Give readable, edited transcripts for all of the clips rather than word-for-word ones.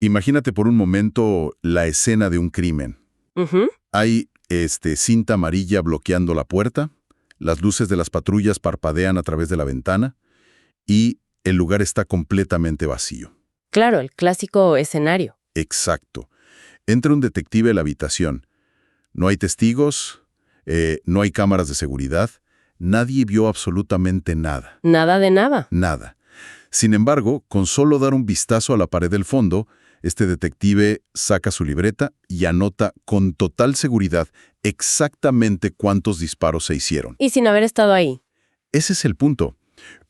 Imagínate por un momento la escena de un crimen. Ujú. Hay cinta amarilla bloqueando la puerta, las luces de las patrullas parpadean a través de la ventana y el lugar está completamente vacío. Claro, el clásico escenario. Exacto. Entra un detective a la habitación. No hay testigos, no hay cámaras de seguridad, nadie vio absolutamente nada. Nada de nada. Nada. Sin embargo, con solo dar un vistazo a la pared del fondo, este detective saca su libreta y anota con total seguridad exactamente cuántos disparos se hicieron. Y sin haber estado ahí. Ese es el punto.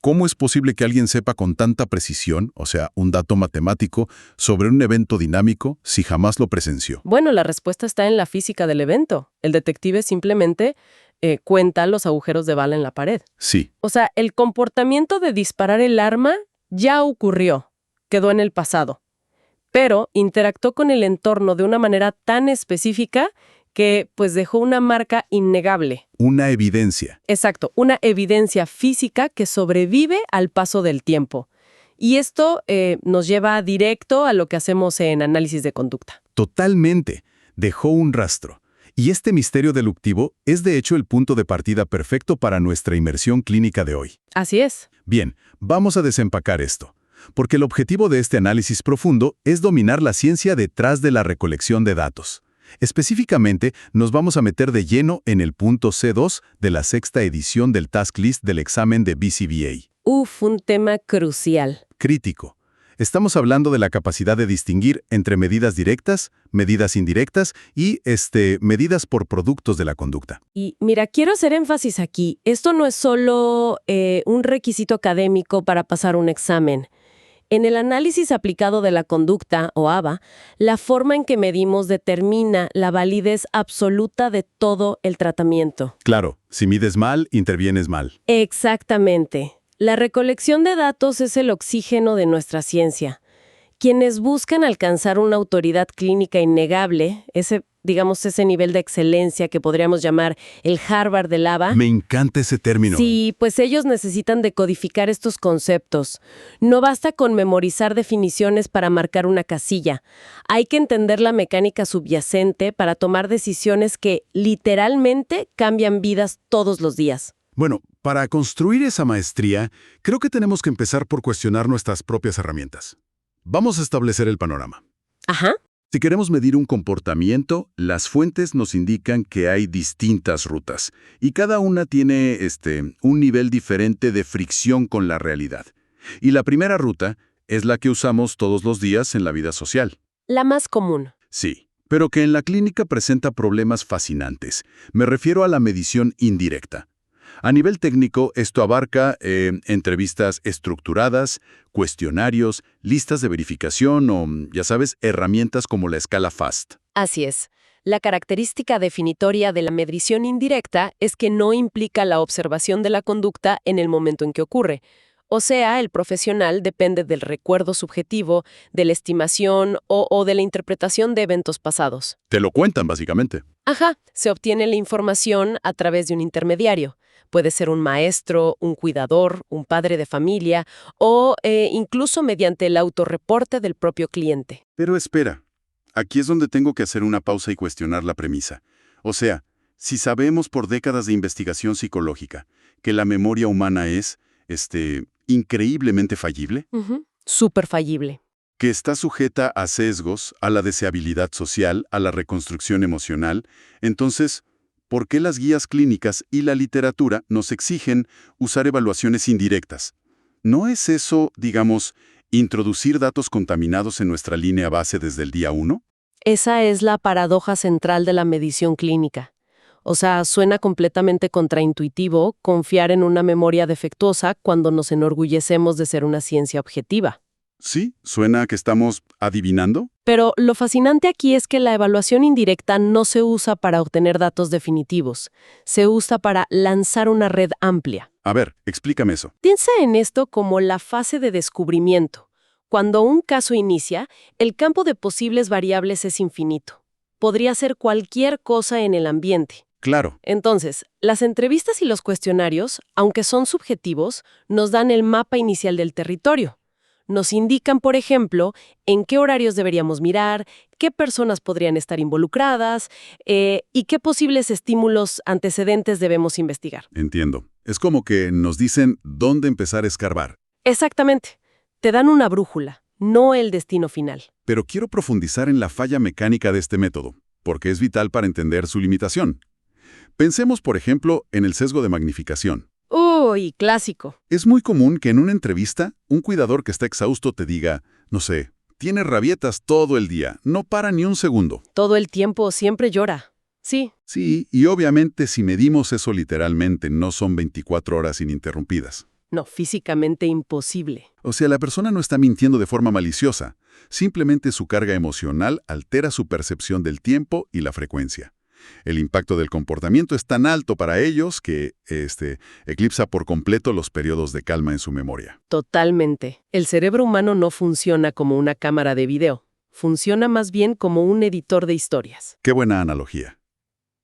¿Cómo es posible que alguien sepa con tanta precisión, o sea, un dato matemático, sobre un evento dinámico si jamás lo presenció? Bueno, la respuesta está en la física del evento. El detective simplemente cuenta los agujeros de bala en la pared. Sí, O sea, el comportamiento de disparar el arma ya ocurrió, quedó en el pasado, pero interactuó con el entorno de una manera tan específica que pues dejó una marca innegable. una evidencia. Exacto, una evidencia física que sobrevive al paso del tiempo. Y esto nos lleva directo a lo que hacemos en análisis de conducta. Totalmente. Dejó un rastro. Y este misterio deductivo es de hecho el punto de partida perfecto para nuestra inmersión clínica de hoy. Así es. Bien, vamos a desempacar esto, porque el objetivo de este análisis profundo es dominar la ciencia detrás de la recolección de datos. Específicamente, nos vamos a meter de lleno en el punto C2 de la sexta edición del Task List del examen de BCBA. Un tema crucial. Crítico. Estamos hablando de la capacidad de distinguir entre medidas directas, medidas indirectas y medidas por productos de la conducta. Y mira, quiero hacer énfasis aquí. Esto no es solo un requisito académico para pasar un examen. En el análisis aplicado de la conducta, o ABA, la forma en que medimos determina la validez absoluta de todo el tratamiento. Claro, si mides mal, intervienes mal. Exactamente. La recolección de datos es el oxígeno de nuestra ciencia. Quienes buscan alcanzar una autoridad clínica innegable, ese nivel de excelencia que podríamos llamar el Harvard del ABA. Me encanta ese término. Sí, pues ellos necesitan decodificar estos conceptos. No basta con memorizar definiciones para marcar una casilla. Hay que entender la mecánica subyacente para tomar decisiones que literalmente cambian vidas todos los días. Bueno, para construir esa maestría, creo que tenemos que empezar por cuestionar nuestras propias herramientas. Vamos a establecer el panorama. Ajá. Si queremos medir un comportamiento, las fuentes nos indican que hay distintas rutas, y cada una tiene un nivel diferente de fricción con la realidad. Y la primera ruta es la que usamos todos los días en la vida social. La más común. Sí, pero que en la clínica presenta problemas fascinantes. Me refiero a la medición indirecta. A nivel técnico, esto abarca entrevistas estructuradas, cuestionarios, listas de verificación o, ya sabes, herramientas como la escala FAST. Así es. La característica definitoria de la medición indirecta es que no implica la observación de la conducta en el momento en que ocurre. O sea, el profesional depende del recuerdo subjetivo, de la estimación o de la interpretación de eventos pasados. Te lo cuentan, básicamente. Ajá, se obtiene la información a través de un intermediario. Puede ser un maestro, un cuidador, un padre de familia o incluso mediante el autorreporte del propio cliente. Pero espera, aquí es donde tengo que hacer una pausa y cuestionar la premisa. O sea, si sabemos por décadas de investigación psicológica que la memoria humana es, increíblemente fallible, Súper fallible. que está sujeta a sesgos, a la deseabilidad social, a la reconstrucción emocional, entonces, ¿por qué las guías clínicas y la literatura nos exigen usar evaluaciones indirectas? ¿No es eso, digamos, introducir datos contaminados en nuestra línea base desde el día 1? Esa es la paradoja central de la medición clínica. O sea, suena completamente contraintuitivo confiar en una memoria defectuosa cuando nos enorgullecemos de ser una ciencia objetiva. Sí, suena a que estamos adivinando. Pero lo fascinante aquí es que la evaluación indirecta no se usa para obtener datos definitivos. Se usa para lanzar una red amplia. A ver, explícame eso. Piensa en esto como la fase de descubrimiento. Cuando un caso inicia, el campo de posibles variables es infinito. Podría ser cualquier cosa en el ambiente. Claro. Entonces, las entrevistas y los cuestionarios, aunque son subjetivos, nos dan el mapa inicial del territorio. Nos indican, por ejemplo, en qué horarios deberíamos mirar, qué personas podrían estar involucradas y qué posibles estímulos antecedentes debemos investigar. Entiendo. Es como que nos dicen dónde empezar a escarbar. Exactamente. Te dan una brújula, no el destino final. Pero quiero profundizar en la falla mecánica de este método, porque es vital para entender su limitación. Pensemos, por ejemplo, en el sesgo de magnificación. Uy, clásico. Es muy común que en una entrevista, un cuidador que está exhausto te diga, no sé, tiene rabietas todo el día, no para ni un segundo. Todo el tiempo siempre llora. Sí, Sí, y obviamente si medimos eso literalmente, no son 24 horas ininterrumpidas. no, físicamente imposible. O sea, la persona no está mintiendo de forma maliciosa, simplemente su carga emocional altera su percepción del tiempo y la frecuencia. El impacto del comportamiento es tan alto para ellos que eclipsa por completo los periodos de calma en su memoria. Totalmente. El cerebro humano no funciona como una cámara de video. Funciona más bien como un editor de historias. Qué buena analogía.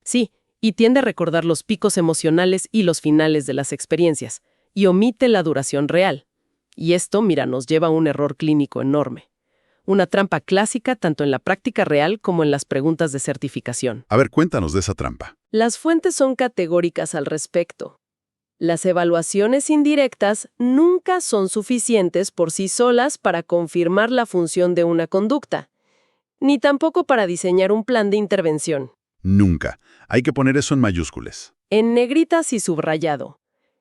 Sí, y tiende a recordar los picos emocionales y los finales de las experiencias, y omite la duración real. Y esto, mira, nos lleva a un error clínico enorme. Una trampa clásica tanto en la práctica real como en las preguntas de certificación. A ver, cuéntanos de esa trampa. Las fuentes son categóricas al respecto. Las evaluaciones indirectas nunca son suficientes por sí solas para confirmar la función de una conducta, ni tampoco para diseñar un plan de intervención. Nunca. Hay que poner eso en mayúsculas. En negritas y subrayado.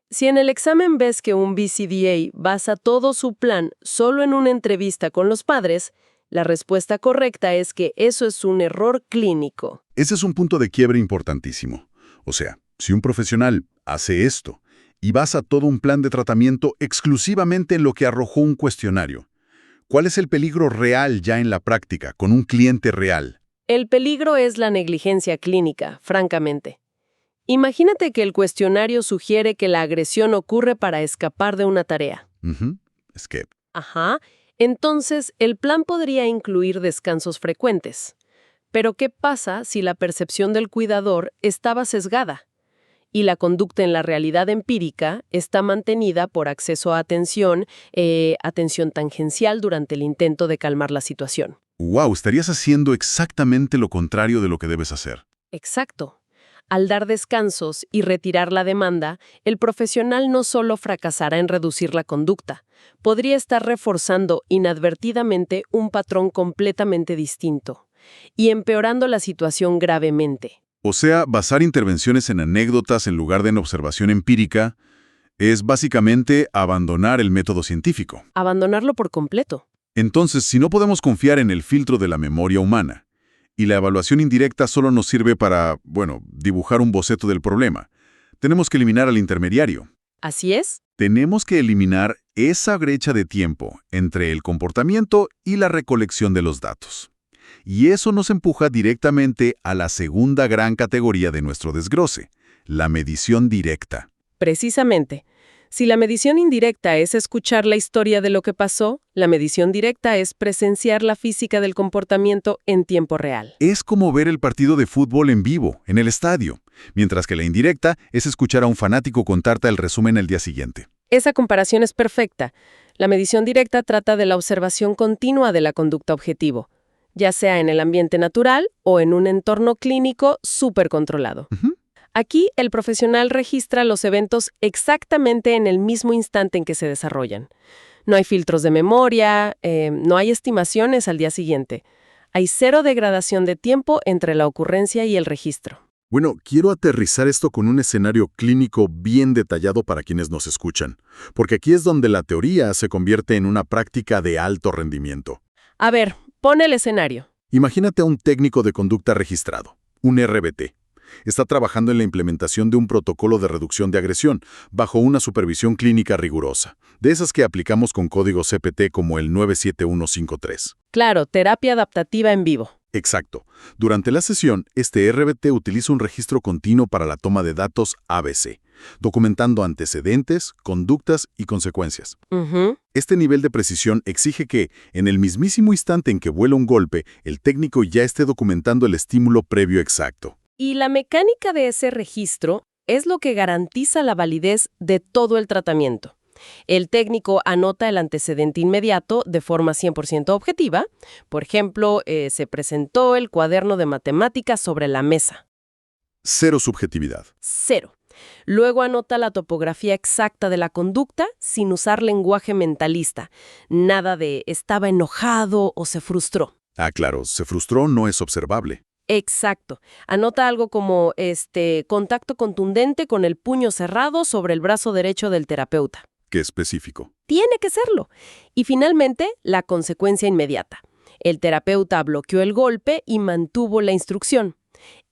Si en el examen ves que un BCDA basa todo su plan solo en una entrevista con los padres, la respuesta correcta es que eso es un error clínico. Ese es un punto de quiebre importantísimo. O sea, si un profesional hace esto y basa todo un plan de tratamiento exclusivamente en lo que arrojó un cuestionario, ¿cuál es el peligro real ya en la práctica, con un cliente real? El peligro es la negligencia clínica, francamente. Imagínate que el cuestionario sugiere que la agresión ocurre para escapar de una tarea. Escape. Ajá. Entonces, el plan podría incluir descansos frecuentes. Pero ¿qué pasa si la percepción del cuidador estaba sesgada? Y la conducta en la realidad empírica está mantenida por acceso a atención tangencial durante el intento de calmar la situación. ¡Wow! Estarías haciendo exactamente lo contrario de lo que debes hacer. Exacto. Al dar descansos y retirar la demanda, el profesional no solo fracasará en reducir la conducta, podría estar reforzando inadvertidamente un patrón completamente distinto y empeorando la situación gravemente. O sea, basar intervenciones en anécdotas en lugar de en observación empírica es básicamente abandonar el método científico. Abandonarlo por completo. Entonces, si no podemos confiar en el filtro de la memoria humana, y la evaluación indirecta solo nos sirve para, dibujar un boceto del problema, tenemos que eliminar al intermediario. ¿Así es? Tenemos que eliminar esa brecha de tiempo entre el comportamiento y la recolección de los datos. Y eso nos empuja directamente a la segunda gran categoría de nuestro desglose, la medición directa. Precisamente. Si la medición indirecta es escuchar la historia de lo que pasó, la medición directa es presenciar la física del comportamiento en tiempo real. Es como ver el partido de fútbol en vivo, en el estadio, mientras que la indirecta es escuchar a un fanático contarte el resumen al día siguiente. Esa comparación es perfecta. La medición directa trata de la observación continua de la conducta objetivo, ya sea en el ambiente natural o en un entorno clínico súper controlado. Aquí, el profesional registra los eventos exactamente en el mismo instante en que se desarrollan. No hay filtros de memoria, no hay estimaciones al día siguiente. Hay cero degradación de tiempo entre la ocurrencia y el registro. Bueno, quiero aterrizar esto con un escenario clínico bien detallado para quienes nos escuchan, porque aquí es donde la teoría se convierte en una práctica de alto rendimiento. A ver, pon el escenario. Imagínate a un técnico de conducta registrado, un RBT. Está trabajando en la implementación de un protocolo de reducción de agresión, bajo una supervisión clínica rigurosa, de esas que aplicamos con códigos CPT como el 97153. Claro, terapia adaptativa en vivo. Exacto. Durante la sesión, este RBT utiliza un registro continuo para la toma de datos ABC, documentando antecedentes, conductas y consecuencias. Este nivel de precisión exige que, en el mismísimo instante en que vuela un golpe, el técnico ya esté documentando el estímulo previo exacto. Y la mecánica de ese registro es lo que garantiza la validez de todo el tratamiento. El técnico anota el antecedente inmediato de forma 100% objetiva. Por ejemplo, se presentó el cuaderno de matemáticas sobre la mesa. Cero subjetividad. Cero. Luego anota la topografía exacta de la conducta sin usar lenguaje mentalista. Nada de estaba enojado o se frustró. Ah, claro, se frustró no es observable. Exacto. Anota algo como contacto contundente con el puño cerrado sobre el brazo derecho del terapeuta. Qué específico. Tiene que serlo. Y finalmente, la consecuencia inmediata. El terapeuta bloqueó el golpe y mantuvo la instrucción.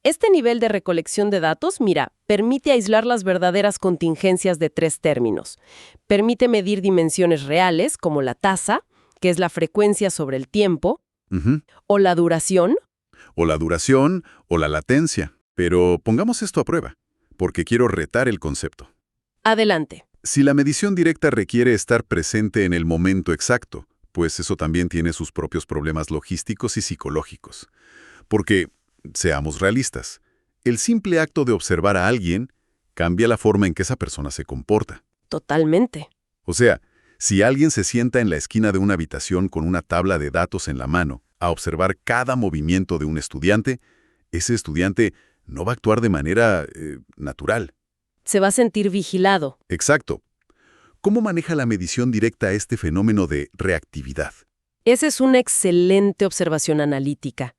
Este nivel de recolección de datos, mira, permite aislar las verdaderas contingencias de 3 términos. Permite medir dimensiones reales, como la tasa, que es la frecuencia sobre el tiempo, o la duración. O la duración, o la latencia. Pero pongamos esto a prueba, porque quiero retar el concepto. Adelante. Si la medición directa requiere estar presente en el momento exacto, pues eso también tiene sus propios problemas logísticos y psicológicos. Porque, seamos realistas, el simple acto de observar a alguien cambia la forma en que esa persona se comporta. Totalmente. O sea, si alguien se sienta en la esquina de una habitación con una tabla de datos en la mano a observar cada movimiento de un estudiante, ese estudiante no va a actuar de manera natural. Se va a sentir vigilado. Exacto. ¿Cómo maneja la medición directa este fenómeno de reactividad? Esa es una excelente observación analítica.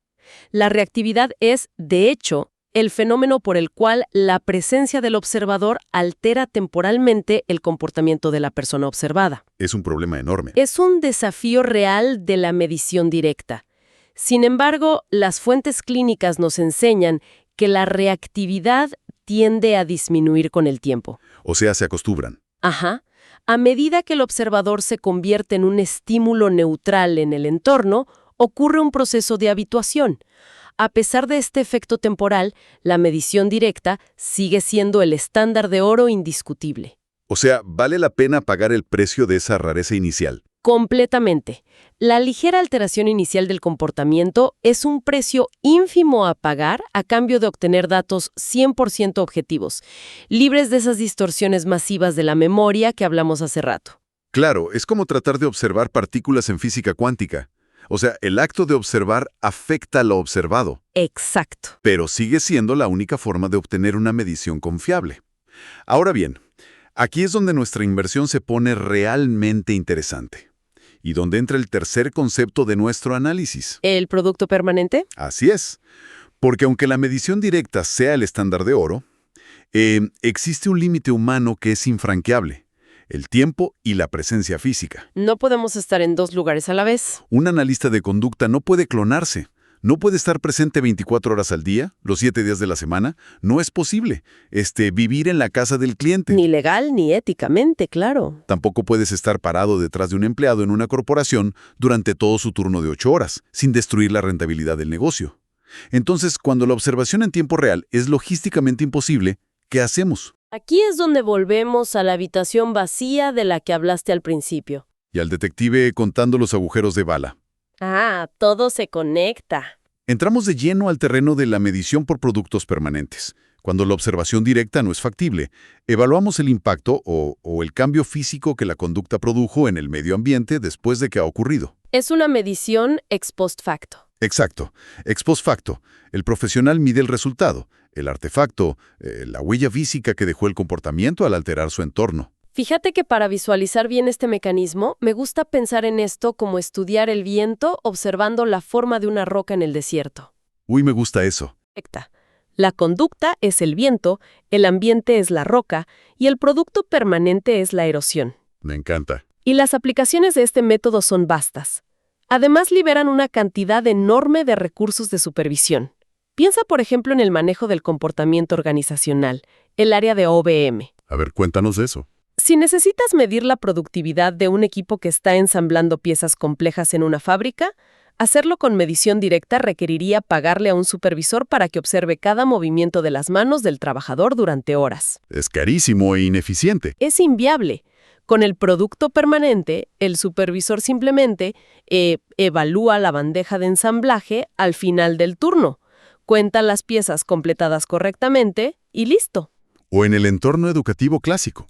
La reactividad es, de hecho, el fenómeno por el cual la presencia del observador altera temporalmente el comportamiento de la persona observada. Es un problema enorme. Es un desafío real de la medición directa. Sin embargo, las fuentes clínicas nos enseñan que la reactividad tiende a disminuir con el tiempo. O sea, se acostumbran. Ajá. A medida que el observador se convierte en un estímulo neutral en el entorno, ocurre un proceso de habituación. A pesar de este efecto temporal, la medición directa sigue siendo el estándar de oro indiscutible. O sea, ¿vale la pena pagar el precio de esa rareza inicial? Completamente. La ligera alteración inicial del comportamiento es un precio ínfimo a pagar a cambio de obtener datos 100% objetivos, libres de esas distorsiones masivas de la memoria que hablamos hace rato. Claro, es como tratar de observar partículas en física cuántica. O sea, el acto de observar afecta a lo observado. Exacto. Pero sigue siendo la única forma de obtener una medición confiable. Ahora bien, aquí es donde nuestra inversión se pone realmente interesante. Y donde entra el tercer concepto de nuestro análisis. ¿El producto permanente? Así es. Porque aunque la medición directa sea el estándar de oro, existe un límite humano que es infranqueable: el tiempo y la presencia física. No podemos estar en 2 lugares a la vez. Un analista de conducta no puede clonarse. No puede estar presente 24 horas al día, los 7 días de la semana. No es posible. Vivir en la casa del cliente. Ni legal ni éticamente, claro. Tampoco puedes estar parado detrás de un empleado en una corporación durante todo su turno de 8 horas, sin destruir la rentabilidad del negocio. Entonces, cuando la observación en tiempo real es logísticamente imposible, ¿qué hacemos? Aquí es donde volvemos a la habitación vacía de la que hablaste al principio. Y al detective contando los agujeros de bala. Ah, todo se conecta. Entramos de lleno al terreno de la medición por productos permanentes. Cuando la observación directa no es factible, evaluamos el impacto o el cambio físico que la conducta produjo en el medio ambiente después de que ha ocurrido. Es una medición ex post facto. Exacto. Ex post facto. El profesional mide el resultado, el artefacto, la huella física que dejó el comportamiento al alterar su entorno. Fíjate que para visualizar bien este mecanismo, me gusta pensar en esto como estudiar el viento observando la forma de una roca en el desierto. Uy, me gusta eso. Perfecta. La conducta es el viento, el ambiente es la roca y el producto permanente es la erosión. Me encanta. Y las aplicaciones de este método son vastas. Además, liberan una cantidad enorme de recursos de supervisión. Piensa, por ejemplo, en el manejo del comportamiento organizacional, el área de OBM. A ver, cuéntanos de eso. Si necesitas medir la productividad de un equipo que está ensamblando piezas complejas en una fábrica, hacerlo con medición directa requeriría pagarle a un supervisor para que observe cada movimiento de las manos del trabajador durante horas. Es carísimo e ineficiente. Es inviable. Con el producto permanente, el supervisor simplemente evalúa la bandeja de ensamblaje al final del turno, cuenta las piezas completadas correctamente y listo. O en el entorno educativo clásico.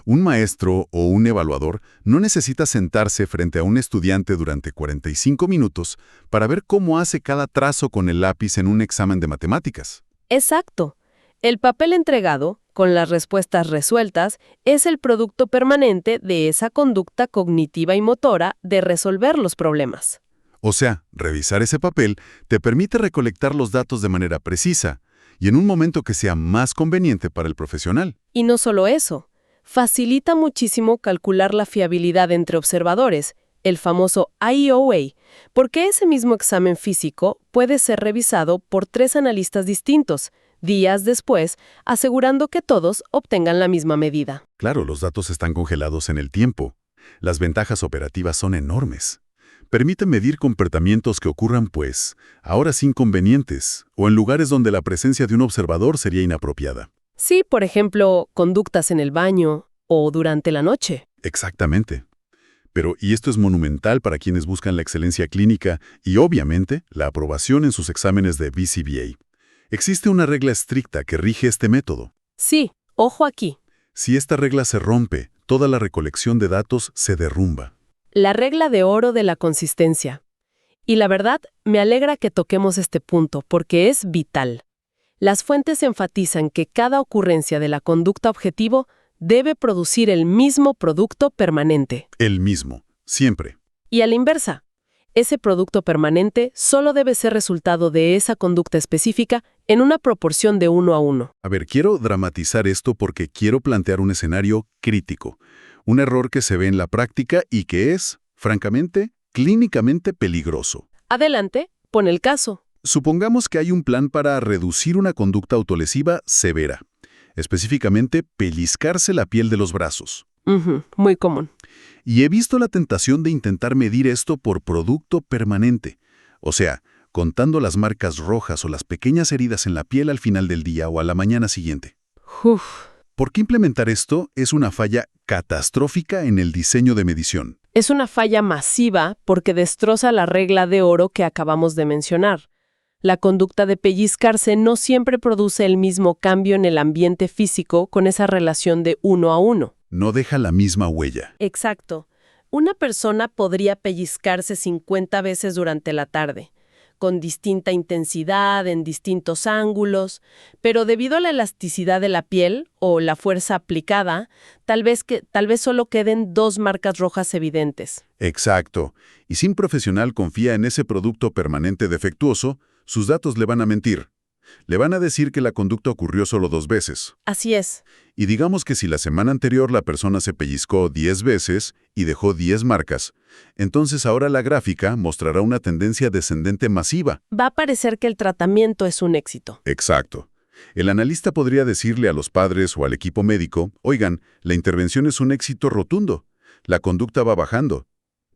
Un maestro o un evaluador no necesita sentarse frente a un estudiante durante 45 minutos para ver cómo hace cada trazo con el lápiz en un examen de matemáticas. Exacto. El papel entregado, con las respuestas resueltas, es el producto permanente de esa conducta cognitiva y motora de resolver los problemas. O sea, revisar ese papel te permite recolectar los datos de manera precisa y en un momento que sea más conveniente para el profesional. Y no solo eso, facilita muchísimo calcular la fiabilidad entre observadores, el famoso IOA, porque ese mismo examen físico puede ser revisado por 3 analistas distintos, días después, asegurando que todos obtengan la misma medida. Claro, los datos están congelados en el tiempo. Las ventajas operativas son enormes. Permite medir comportamientos que ocurran, pues, ahora sin inconvenientes, o en lugares donde la presencia de un observador sería inapropiada. Sí, por ejemplo, conductas en el baño o durante la noche. Exactamente. Pero, y esto es monumental para quienes buscan la excelencia clínica y, obviamente, la aprobación en sus exámenes de BCBA. Existe una regla estricta que rige este método. Sí, ojo aquí. Si esta regla se rompe, toda la recolección de datos se derrumba. La regla de oro de la consistencia. Y la verdad, me alegra que toquemos este punto porque es vital. Las fuentes enfatizan que cada ocurrencia de la conducta objetivo debe producir el mismo producto permanente. El mismo, siempre. Y a la inversa, ese producto permanente solo debe ser resultado de esa conducta específica en una proporción de 1 a 1. A ver, quiero dramatizar esto porque quiero plantear un escenario crítico. Un error que se ve en la práctica y que es, francamente, clínicamente peligroso. Adelante, pon el caso. Supongamos que hay un plan para reducir una conducta autolesiva severa, específicamente pellizcarse la piel de los brazos. Muy común. Y he visto la tentación de intentar medir esto por producto permanente, o sea, contando las marcas rojas o las pequeñas heridas en la piel al final del día o a la mañana siguiente. Uf. ¿Por qué implementar esto es una falla catastrófica en el diseño de medición? Es una falla masiva porque destroza la regla de oro que acabamos de mencionar. La conducta de pellizcarse no siempre produce el mismo cambio en el ambiente físico con esa relación de 1 a 1. No deja la misma huella. Exacto. Una persona podría pellizcarse 50 veces durante la tarde, con distinta intensidad, en distintos ángulos, pero debido a la elasticidad de la piel o la fuerza aplicada, tal vez solo queden 2 marcas rojas evidentes. Exacto. Y si un profesional confía en ese producto permanente defectuoso, sus datos le van a mentir. Le van a decir que la conducta ocurrió solo 2 veces. Así es. Y digamos que si la semana anterior la persona se pellizcó 10 veces y dejó 10 marcas, entonces ahora la gráfica mostrará una tendencia descendente masiva. Va a parecer que el tratamiento es un éxito. Exacto. El analista podría decirle a los padres o al equipo médico, oigan, la intervención es un éxito rotundo, la conducta va bajando.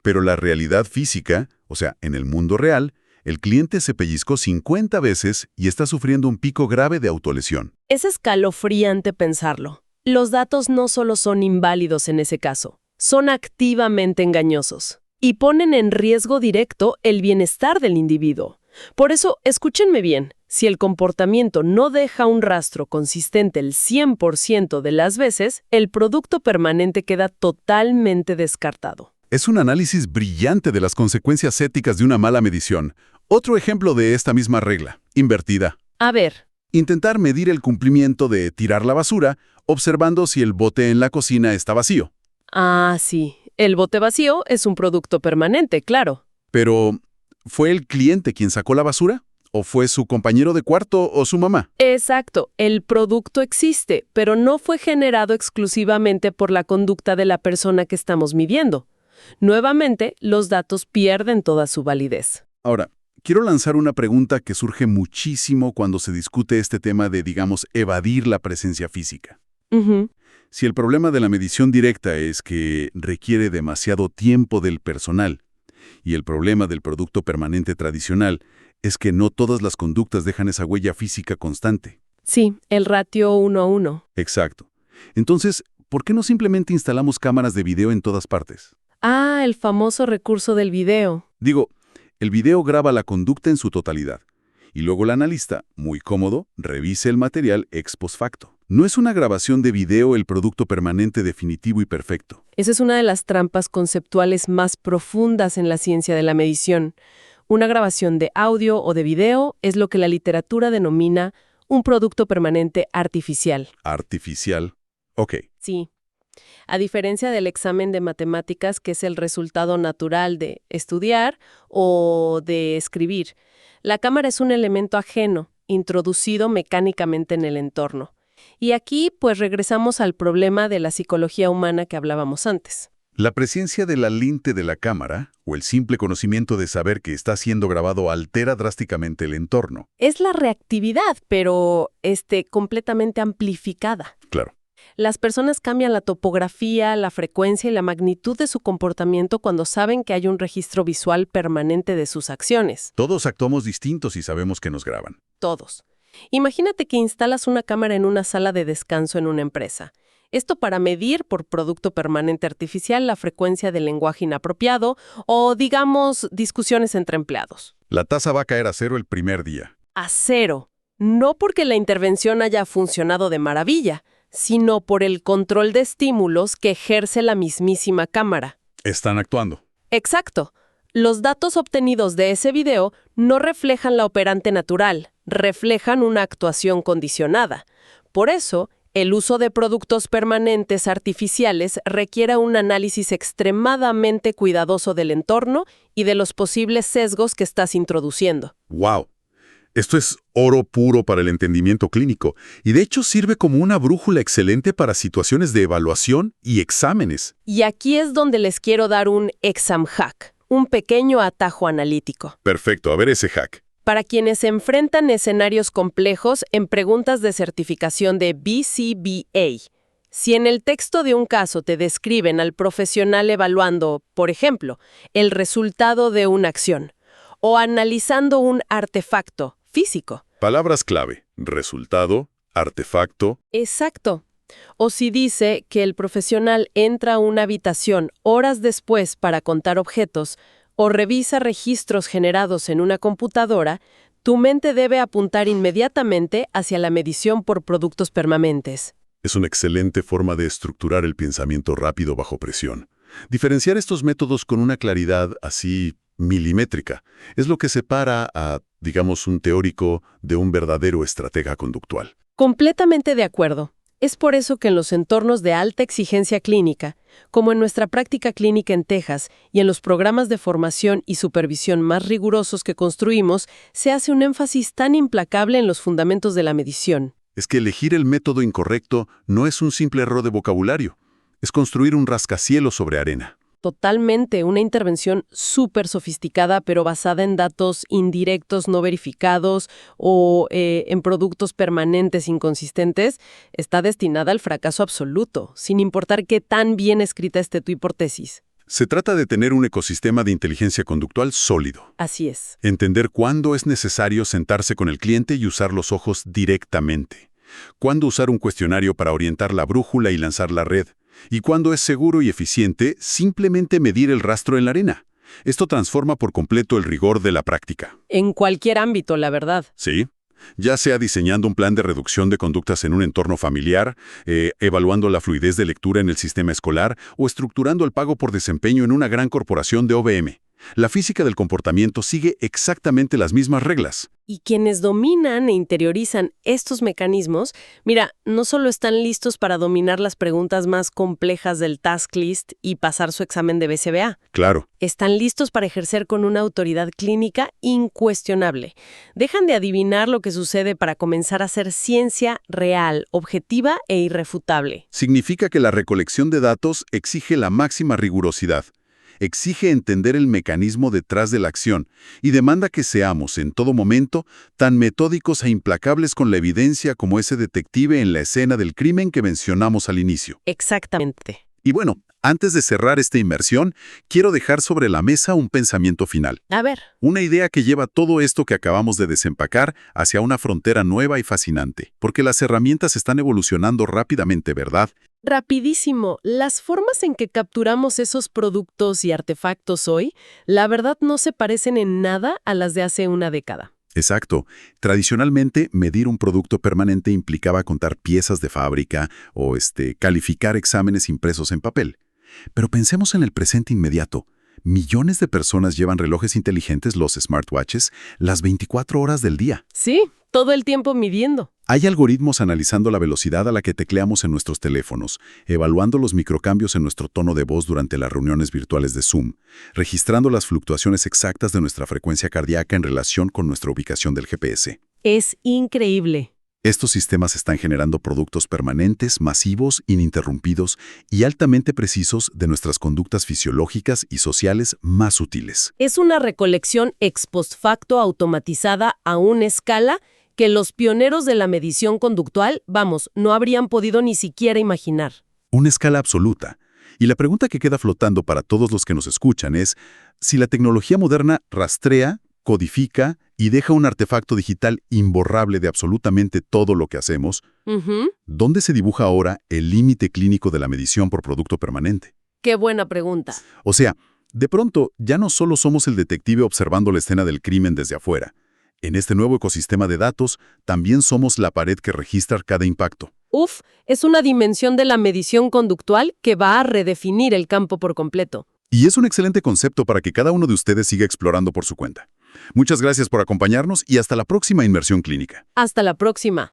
Pero la realidad física, o sea, en el mundo real, el cliente se pellizcó 50 veces y está sufriendo un pico grave de autolesión. Es escalofriante pensarlo. Los datos no solo son inválidos en ese caso, son activamente engañosos y ponen en riesgo directo el bienestar del individuo. Por eso, escúchenme bien, si el comportamiento no deja un rastro consistente el 100% de las veces, el producto permanente queda totalmente descartado. Es un análisis brillante de las consecuencias éticas de una mala medición. Otro ejemplo de esta misma regla, invertida. A ver. Intentar medir el cumplimiento de tirar la basura, observando si el bote en la cocina está vacío. Ah, sí. El bote vacío es un producto permanente, claro. Pero, ¿fue el cliente quien sacó la basura? ¿O fue su compañero de cuarto o su mamá? Exacto. El producto existe, pero no fue generado exclusivamente por la conducta de la persona que estamos midiendo. Nuevamente, los datos pierden toda su validez. Ahora, quiero lanzar una pregunta que surge muchísimo cuando se discute este tema de, digamos, evadir la presencia física. Si el problema de la medición directa es que requiere demasiado tiempo del personal, y el problema del producto permanente tradicional es que no todas las conductas dejan esa huella física constante. Sí, el ratio 1 a 1. Exacto. Entonces, ¿por qué no simplemente instalamos cámaras de video en todas partes? Ah, el famoso recurso del video. Digo, el video graba la conducta en su totalidad, y luego el analista, muy cómodo, revise el material ex post facto. No es una grabación de video el producto permanente definitivo y perfecto. Esa es una de las trampas conceptuales más profundas en la ciencia de la medición. Una grabación de audio o de video es lo que la literatura denomina un producto permanente artificial. Artificial. Ok. Sí. A diferencia del examen de matemáticas, que es el resultado natural de estudiar o de escribir, la cámara es un elemento ajeno, introducido mecánicamente en el entorno. Y aquí, pues, regresamos al problema de la psicología humana que hablábamos antes. La presencia de la lente de la cámara, o el simple conocimiento de saber que está siendo grabado, altera drásticamente el entorno. Es la reactividad, pero completamente amplificada. Claro. Las personas cambian la topografía, la frecuencia y la magnitud de su comportamiento cuando saben que hay un registro visual permanente de sus acciones. Todos actuamos distintos y sabemos que nos graban. Todos. Imagínate que instalas una cámara en una sala de descanso en una empresa. Esto para medir por producto permanente artificial la frecuencia del lenguaje inapropiado o, digamos, discusiones entre empleados. La tasa va a caer a cero el primer día. A cero. No porque la intervención haya funcionado de maravilla, sino por el control de estímulos que ejerce la mismísima cámara. Están actuando. Exacto. Los datos obtenidos de ese video no reflejan la operante natural, reflejan una actuación condicionada. Por eso, el uso de productos permanentes artificiales requiere un análisis extremadamente cuidadoso del entorno y de los posibles sesgos que estás introduciendo. ¡Wow! Esto es oro puro para el entendimiento clínico y de hecho sirve como una brújula excelente para situaciones de evaluación y exámenes. Y aquí es donde les quiero dar un exam hack, un pequeño atajo analítico. Perfecto, a ver ese hack. Para quienes enfrentan escenarios complejos en preguntas de certificación de BCBA, si en el texto de un caso te describen al profesional evaluando, por ejemplo, el resultado de una acción o analizando un artefacto físico. Palabras clave: resultado, artefacto. Exacto. O si dice que el profesional entra a una habitación horas después para contar objetos o revisa registros generados en una computadora, tu mente debe apuntar inmediatamente hacia la medición por productos permanentes. Es una excelente forma de estructurar el pensamiento rápido bajo presión. Diferenciar estos métodos con una claridad así milimétrica es lo que separa a, digamos, un teórico de un verdadero estratega conductual. Completamente de acuerdo. Es por eso que en los entornos de alta exigencia clínica, como en nuestra práctica clínica en Texas y en los programas de formación y supervisión más rigurosos que construimos, se hace un énfasis tan implacable en los fundamentos de la medición. Es que elegir el método incorrecto no es un simple error de vocabulario, es construir un rascacielos sobre arena. Totalmente, una intervención súper sofisticada, pero basada en datos indirectos no verificados o en productos permanentes inconsistentes, está destinada al fracaso absoluto, sin importar qué tan bien escrita esté tu hipótesis. Se trata de tener un ecosistema de inteligencia conductual sólido. Así es. Entender cuándo es necesario sentarse con el cliente y usar los ojos directamente. Cuándo usar un cuestionario para orientar la brújula y lanzar la red. Y cuándo es seguro y eficiente simplemente medir el rastro en la arena. Esto transforma por completo el rigor de la práctica. En cualquier ámbito, la verdad. Sí. Ya sea diseñando un plan de reducción de conductas en un entorno familiar, evaluando la fluidez de lectura en el sistema escolar o estructurando el pago por desempeño en una gran corporación de OBM. La física del comportamiento sigue exactamente las mismas reglas. Y quienes dominan e interiorizan estos mecanismos, mira, no solo están listos para dominar las preguntas más complejas del task list y pasar su examen de BCBA. Claro. Están listos para ejercer con una autoridad clínica incuestionable. Dejan de adivinar lo que sucede para comenzar a hacer ciencia real, objetiva e irrefutable. Significa que la recolección de datos exige la máxima rigurosidad. Exige entender el mecanismo detrás de la acción y demanda que seamos, en todo momento, tan metódicos e implacables con la evidencia como ese detective en la escena del crimen que mencionamos al inicio. Exactamente. Y bueno, antes de cerrar esta inmersión, quiero dejar sobre la mesa un pensamiento final. A ver. Una idea que lleva todo esto que acabamos de desempacar hacia una frontera nueva y fascinante, porque las herramientas están evolucionando rápidamente, ¿verdad? Rapidísimo. Las formas en que capturamos esos productos y artefactos hoy, la verdad no se parecen en nada a las de hace una década. Exacto. Tradicionalmente, medir un producto permanente implicaba contar piezas de fábrica o calificar exámenes impresos en papel. Pero pensemos en el presente inmediato. Millones de personas llevan relojes inteligentes, los smartwatches, las 24 horas del día. Sí, todo el tiempo midiendo. Hay algoritmos analizando la velocidad a la que tecleamos en nuestros teléfonos, evaluando los microcambios en nuestro tono de voz durante las reuniones virtuales de Zoom, registrando las fluctuaciones exactas de nuestra frecuencia cardíaca en relación con nuestra ubicación del GPS. Es increíble. Estos sistemas están generando productos permanentes, masivos, ininterrumpidos y altamente precisos de nuestras conductas fisiológicas y sociales más sutiles. Es una recolección ex post facto automatizada a una escala que los pioneros de la medición conductual, no habrían podido ni siquiera imaginar. Una escala absoluta. Y la pregunta que queda flotando para todos los que nos escuchan es, si la tecnología moderna rastrea, codifica y deja un artefacto digital imborrable de absolutamente todo lo que hacemos, ¿dónde se dibuja ahora el límite clínico de la medición por producto permanente? Qué buena pregunta. O sea, de pronto ya no solo somos el detective observando la escena del crimen desde afuera. En este nuevo ecosistema de datos, también somos la pared que registra cada impacto. Es una dimensión de la medición conductual que va a redefinir el campo por completo. Y es un excelente concepto para que cada uno de ustedes siga explorando por su cuenta. Muchas gracias por acompañarnos y hasta la próxima Inmersión Clínica. Hasta la próxima.